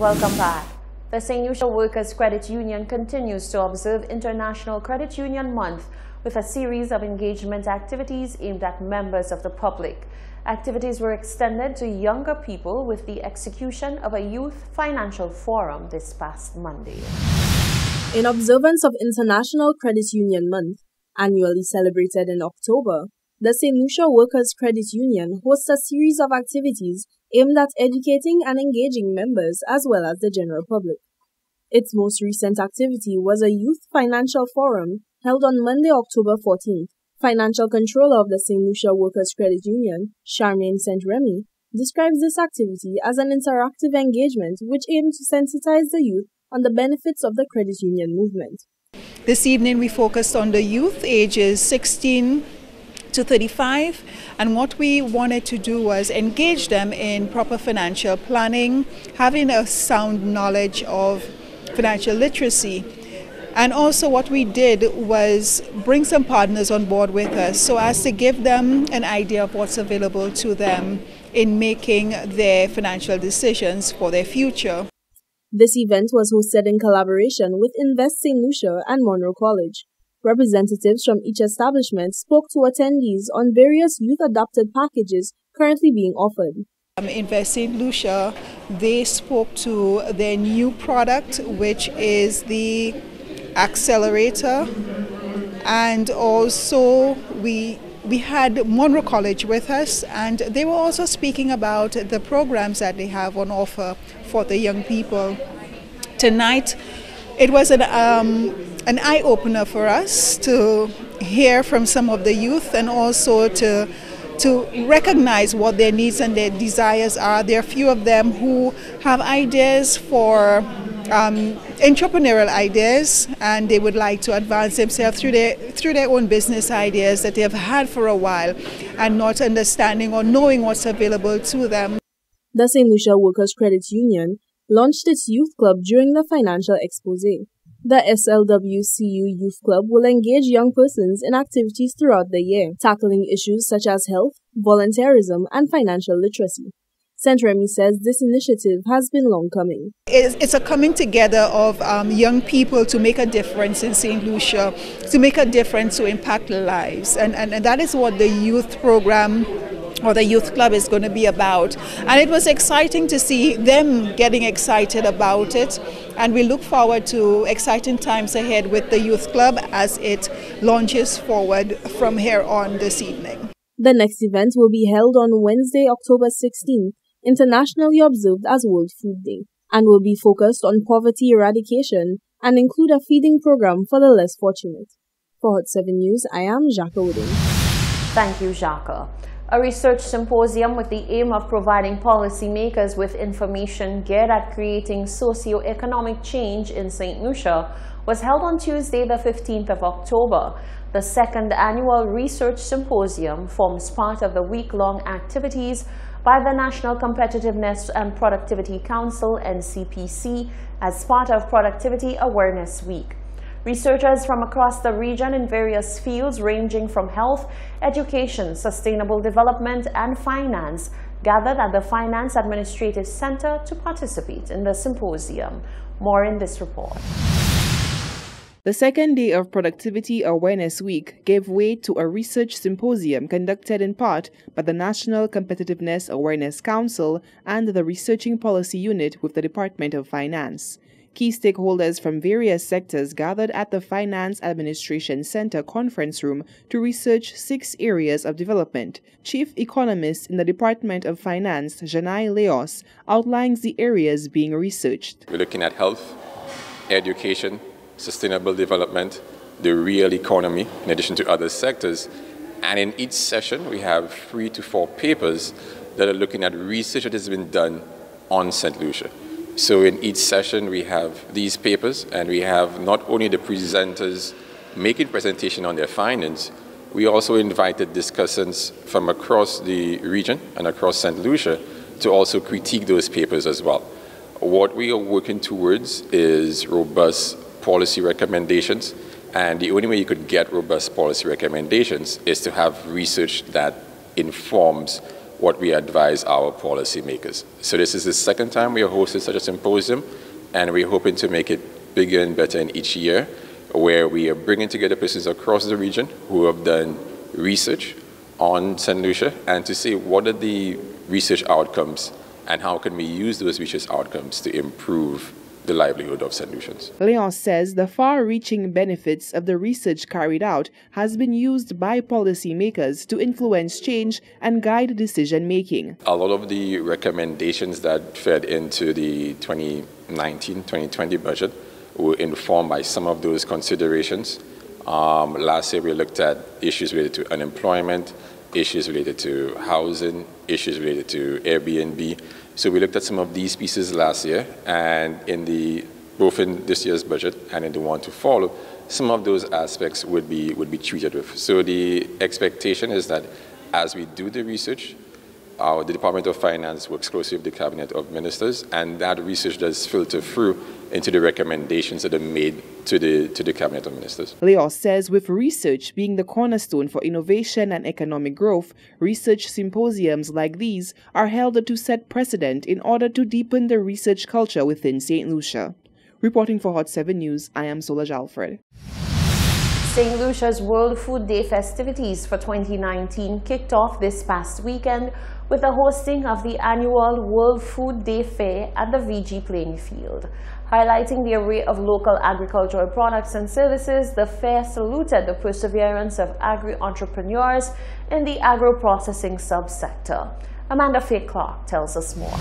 Welcome back. The St. Lucia Workers Credit Union continues to observe International Credit Union Month with a series of engagement activities aimed at members of the public. Activities were extended to younger people with the execution of a youth financial forum this past Monday. In observance of International Credit Union Month, annually celebrated in October, the St. Lucia Workers Credit Union hosts a series of activities aimed at educating and engaging members as well as the general public. Its most recent activity was a youth financial forum held on Monday, October 14th. Financial controller of the St. Lucia Workers Credit Union, Charmaine St. Remy, describes this activity as an interactive engagement which aimed to sensitize the youth on the benefits of the credit union movement. This evening we focused on the youth ages 16 to 35, and what we wanted to do was engage them in proper financial planning, having a sound knowledge of financial literacy. And also what we did was bring some partners on board with us so as to give them an idea of what's available to them in making their financial decisions for their future. This event was hosted in collaboration with Invest St. Lucia and Monroe College. Representatives from each establishment spoke to attendees on various youth-adapted packages currently being offered. Invest St. Lucia, they spoke to their new product, which is the accelerator, and also we had Monroe College with us, and they were also speaking about the programs that they have on offer for the young people. Tonight, it was an eye-opener for us to hear from some of the youth and also to recognize what their needs and their desires are. There are a few of them who have ideas for entrepreneurial ideas, and they would like to advance themselves through their own business ideas that they have had for a while and not understanding or knowing what's available to them. The St. Lucia Workers Credit Union launched its youth club during the financial expose. The SLWCU Youth Club will engage young persons in activities throughout the year, tackling issues such as health, volunteerism, and financial literacy. St. Remy says this initiative has been long coming. It's a coming together of young people to make a difference in St. Lucia, to make a difference, to impact lives. And that is what the youth program or the youth club is going to be about. And it was exciting to see them getting excited about it. And we look forward to exciting times ahead with the youth club as it launches forward from here on this evening. The next event will be held on Wednesday, October 16th, internationally observed as World Food Day, and will be focused on poverty eradication and include a feeding program for the less fortunate. For Hot 7 News, I am Jacques Wooding. Thank you, Jacques. A research symposium with the aim of providing policymakers with information geared at creating socio-economic change in St. Lucia was held on Tuesday, the 15th of October. The second annual research symposium forms part of the week-long activities by the National Competitiveness and Productivity Council, NCPC, as part of Productivity Awareness Week. Researchers from across the region in various fields ranging from health, education, sustainable development, and finance gathered at the Finance Administrative Center to participate in the symposium. More in this report. The second day of Productivity Awareness Week gave way to a research symposium conducted in part by the National Competitiveness Awareness Council and the Researching Policy Unit with the Department of Finance. Key stakeholders from various sectors gathered at the Finance Administration Center conference room to research 6 areas of development. Chief Economist in the Department of Finance, Janai Leos, outlines the areas being researched. We're looking at health, education, sustainable development, the real economy, in addition to other sectors. And in each session, we have 3 to 4 papers that are looking at research that has been done on St. Lucia. So in each session, we have these papers, and we have not only the presenters making presentation on their findings, we also invited discussants from across the region and across St. Lucia to also critique those papers as well. What we are working towards is robust policy recommendations, and the only way you could get robust policy recommendations is to have research that informs what we advise our policymakers. So this is the second time we are hosting such a symposium, and we're hoping to make it bigger and better in each year, where we are bringing together persons across the region who have done research on St. Lucia and to see what are the research outcomes and how can we use those research outcomes to improve the livelihood of St. Lucians. Leon says the far-reaching benefits of the research carried out has been used by policymakers to influence change and guide decision-making. A lot of the recommendations that fed into the 2019-2020 budget were informed by some of those considerations. Last year we looked at issues related to unemployment, issues related to housing, issues related to Airbnb. So we looked at some of these pieces last year, and both in this year's budget and in the one to follow, some of those aspects would be treated with. So the expectation is that as we do the research, the Department of Finance works closely with the Cabinet of Ministers, and that research does filter through into the recommendations that are made to the Cabinet of Ministers. Leos says with research being the cornerstone for innovation and economic growth, research symposiums like these are held to set precedent in order to deepen the research culture within St. Lucia. Reporting for Hot 7 News, I am Solange Alfred. St. Lucia's World Food Day festivities for 2019 kicked off this past weekend with the hosting of the annual World Food Day Fair at the VG playing field. Highlighting the array of local agricultural products and services, the fair saluted the perseverance of agri-entrepreneurs in the agro-processing subsector. Amanda Faye Clark tells us more.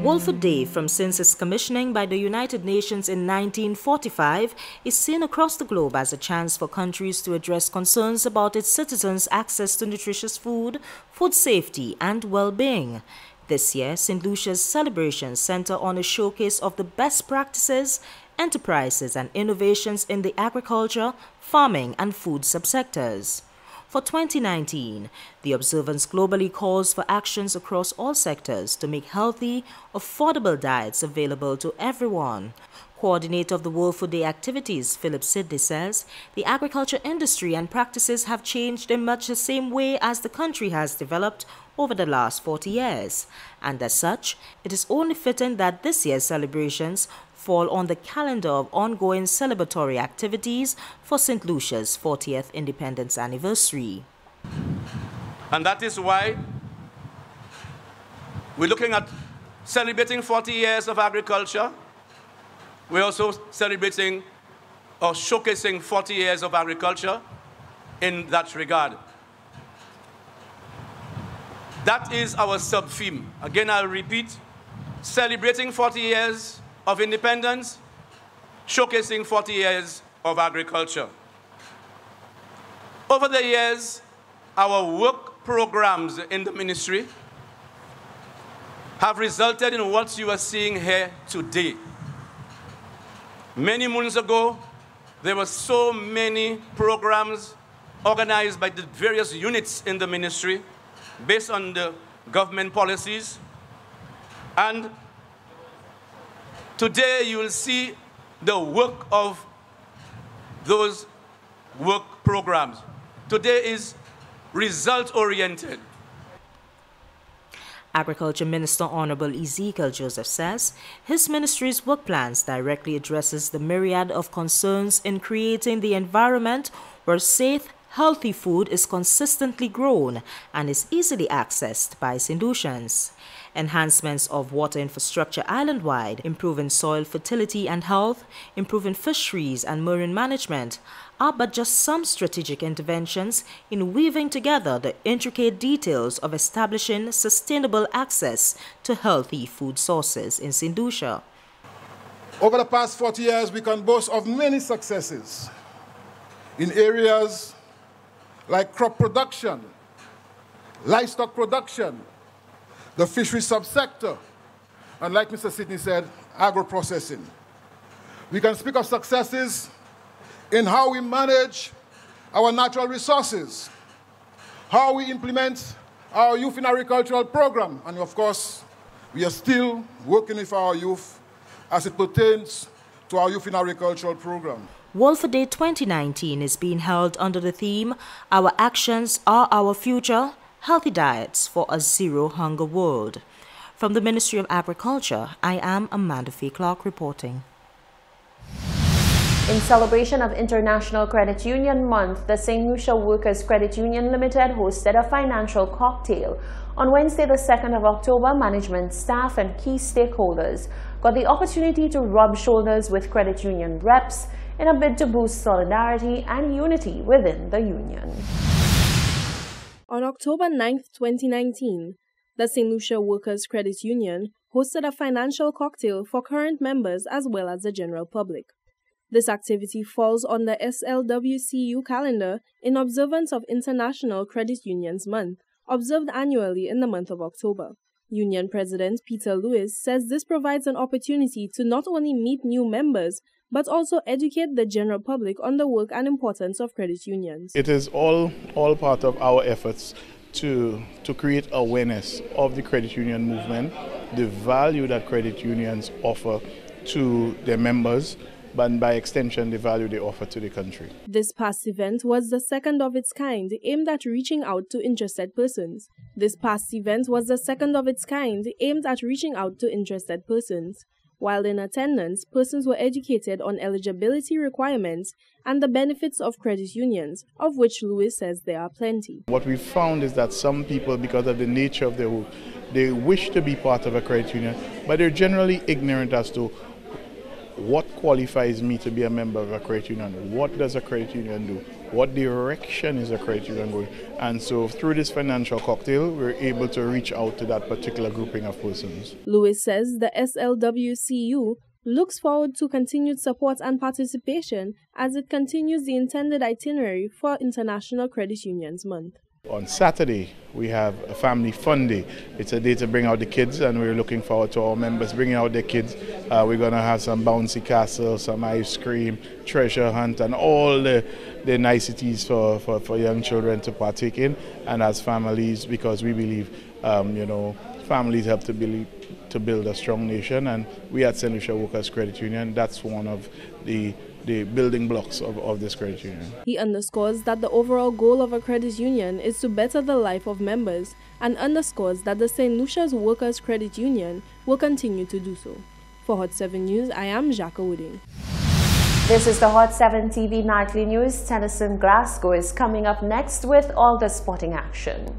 World Food Day, since its commissioning by the United Nations in 1945, is seen across the globe as a chance for countries to address concerns about its citizens' access to nutritious food, food safety, and well-being. This year, St. Lucia's celebrations center on a showcase of the best practices, enterprises, and innovations in the agriculture, farming, and food subsectors. For 2019, the observance globally calls for actions across all sectors to make healthy, affordable diets available to everyone. Coordinator of the World Food Day activities, Philip Sidney, says the agriculture industry and practices have changed in much the same way as the country has developed over the last 40 years. And as such, it is only fitting that this year's celebrations fall on the calendar of ongoing celebratory activities for St. Lucia's 40th independence anniversary. And that is why we're looking at celebrating 40 years of agriculture. We're also celebrating or showcasing 40 years of agriculture in that regard. That is our sub-theme. Again, I'll repeat, celebrating 40 years of independence, showcasing 40 years of agriculture. Over the years, our work programs in the ministry have resulted in what you are seeing here today. Many moons ago, there were so many programs organized by the various units in the ministry based on the government policies. And today you will see the work of those work programs. Today is result-oriented. Agriculture Minister Honorable Ezekiel Joseph says his ministry's work plans directly addresses the myriad of concerns in creating the environment where safe, healthy food is consistently grown and is easily accessed by St. Lucians. Enhancements of water infrastructure island-wide, improving soil fertility and health, improving fisheries and marine management are but just some strategic interventions in weaving together the intricate details of establishing sustainable access to healthy food sources in St. Lucia. Over the past 40 years, we can boast of many successes in areas like crop production, livestock production, the fishery subsector, and like Mr. Sidney said, agro-processing. We can speak of successes in how we manage our natural resources, how we implement our youth in agricultural program, and of course, we are still working with our youth as it pertains to our youth in agricultural program. World Food Day 2019 is being held under the theme, Our Actions Are Our Future, healthy diets for a zero-hunger world. From the Ministry of Agriculture, I am Amanda Fay Clark reporting. In celebration of International Credit Union Month, the St. Lucia Workers Credit Union Limited hosted a financial cocktail. On Wednesday, the 2nd of October, management, staff, and key stakeholders got the opportunity to rub shoulders with credit union reps in a bid to boost solidarity and unity within the union. On October 9, 2019, the St. Lucia Workers Credit Union hosted a financial cocktail for current members as well as the general public. This activity falls on the SLWCU calendar in observance of International Credit Unions Month, observed annually in the month of October. Union President Peter Lewis says this provides an opportunity to not only meet new members, but also educate the general public on the work and importance of credit unions. It is all part of our efforts to create awareness of the credit union movement, the value that credit unions offer to their members, but by extension the value they offer to the country. This past event was the second of its kind aimed at reaching out to interested persons. While in attendance, persons were educated on eligibility requirements and the benefits of credit unions, of which Lewis says there are plenty. What we found is that some people, because of the nature of their work, they wish to be part of a credit union, but they're generally ignorant as to what qualifies me to be a member of a credit union, what does a credit union do, what direction is a credit union going. And so through this financial cocktail, we're able to reach out to that particular grouping of persons. Lewis says the SLWCU looks forward to continued support and participation as it continues the intended itinerary for International Credit Unions Month. On Saturday, we have a family fun day. It's a day to bring out the kids, and we're looking forward to our members bringing out their kids. We're going to have some bouncy castles, some ice cream, treasure hunt, and all the niceties for young children to partake in, and as families, because we believe, families help to build a strong nation, and we at St. Lucia Workers Credit Union, that's one of the building blocks of this credit union. He underscores that the overall goal of a credit union is to better the life of members and underscores that the St. Lucia's Workers Credit Union will continue to do so. For Hot 7 News, I am Jacques Wooding. This is the Hot 7 TV Nightly News. Tennyson Glasgow is coming up next with all the sporting action.